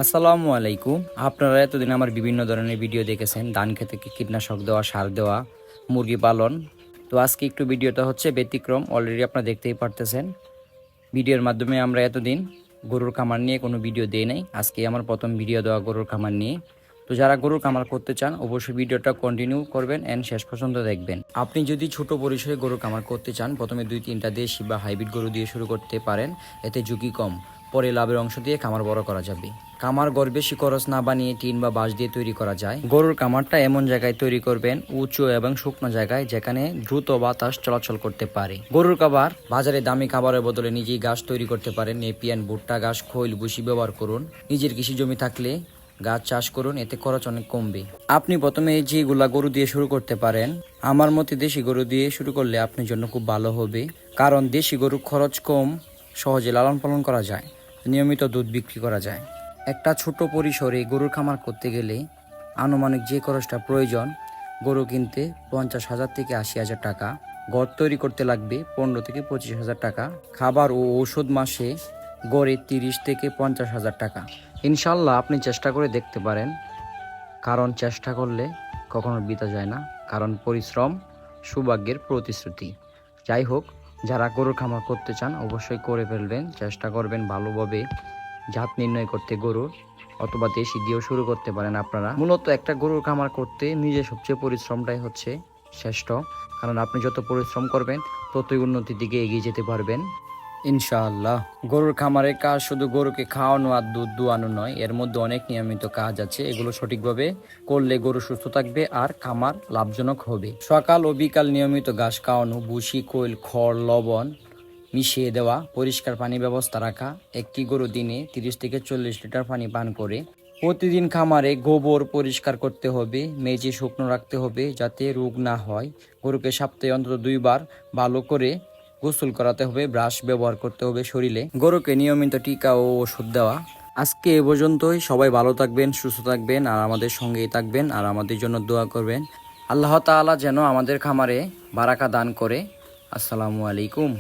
আসসালামু আলাইকুম। আপনারা এতদিন আমার বিভিন্ন ধরনের ভিডিও দেখেছেন, ধান খেতে কীটনাশক দেওয়া, সার দেওয়া, মুরগি পালন। তো আজকে একটু ভিডিওটা হচ্ছে ব্যতিক্রম। অলরেডি আপনারা দেখতেই পারতেছেন ভিডিওর মাধ্যমে আমরা এতদিন গরুর খামার নিয়ে কোনো ভিডিও দেই নাই। আজকে আমার প্রথম ভিডিও দেওয়া গরুর খামার নিয়ে। তো যারা গরুর খামার করতে চান অবশ্যই ভিডিওটা কন্টিনিউ করবেন এন্ড শেষ পর্যন্ত দেখবেন। আপনি যদি ছোট পরিসরে গরুর খামার করতে চান, প্রথমে 2-3টা দেশি বা হাইব্রিড গরু দিয়ে শুরু করতে পারেন। এতে ঝুঁকি কম, পরে লাভের অংশ দিয়ে খামার বড় করা যাবে। খামার ঘর বেশি খরচ না বানিয়ে টিন বা বাঁশ দিয়ে তৈরি করা যায়। গরুর খামারটা এমন জায়গায় তৈরি করবেন, উঁচু এবং শুকনো জায়গায়, যেখানে দ্রুত বাতাস চলাচল করতে পারে। গরুর খাবার বাজারে দামি খাবারের বদলে নিজেই ঘাস তৈরি করতে পারেন। নেপিয়ান, ভুট্টা ঘাস, খৈল, ভুসি ব্যবহার করুন। নিজের কৃষি জমি থাকলে গাছ চাষ করুন, এতে খরচ অনেক কমবে। আপনি প্রথমে যেগুলা গরু দিয়ে শুরু করতে পারেন, আমার মতে দেশি গরু দিয়ে শুরু করলে আপনার জন্য খুব ভালো হবে। কারণ দেশি গরু খরচ কম, সহজে লালন পালন করা যায়, নিয়মিত দুধ বিক্রি করা যায়। একটা ছোট পরিসরে গরুর খামার করতে গেলে আনুমানিক যে খরচটা প্রয়োজন, গরু কিনতে 50,000 থেকে 80,000 টাকা, ঘর তৈরি করতে লাগবে 15 থেকে 25,000 টাকা, খাবার ও ঔষধ মাসে গড়ে 30 থেকে 50,000 টাকা। ইনশাল্লাহ আপনি চেষ্টা করে দেখতে পারেন, কারণ চেষ্টা করলে কখনো বৃথা যায় না। কারণ পরিশ্রম সৌভাগ্যের প্রতিশ্রুতি। যাই হোক, যারা গরুর খামার করতে চান অবশ্যই করে ফেলবেন, চেষ্টা করবেন ভালোভাবে জাত নির্ণয় করতে গরুর, অথবা দেশি দিয়েও শুরু করতে পারেন আপনারা। মূলত একটা গরুর খামার করতে নিজে সবচেয়ে পরিশ্রমটাই হচ্ছে শ্রেষ্ঠ। কারণ আপনি যত পরিশ্রম করবেন ততই উন্নতির দিকে এগিয়ে যেতে পারবেন ইনশাআল্লাহ। গরুর খামারের কাজ শুধু গরুকে খাওয়ানো আর দুধ দুয়ানো নয়, এর মধ্যে অনেক নিয়মিত কাজ আছে। এগুলো সঠিকভাবে করলে গরু সুস্থ থাকবে আর খামার লাভজনক হবে। সকাল ও বিকাল নিয়মিত ঘাস খাওয়ানো, ভুসি, খৈল, খড়, লবণ মিশিয়ে দেওয়া, পরিষ্কার পানি ব্যবস্থা রাখা। একটি গরু দিনে 30 থেকে 40 লিটার পানি পান করে। প্রতিদিন খামারে গোবর পরিষ্কার করতে হবে, মেঝে শুকনো রাখতে হবে যাতে রোগ না হয়। গরুকে সপ্তাহে অন্তত 2 বার ভালো করে গোসল করাতে হবে, ব্রাশ ব্যবহার করতে হবে শরীরে। গরুকে নিয়মিত টিকা ও ওষুধ দেওয়া। আজকে এ পর্যন্তই। সবাই ভালো থাকবেন, সুস্থ থাকবেন আর আমাদের সঙ্গেই থাকবেন আর আমাদের জন্য দোয়া করবেন। আল্লাহ তাআলা যেন আমাদের খামারে বারাকা দান করে। আসসালামু আলাইকুম।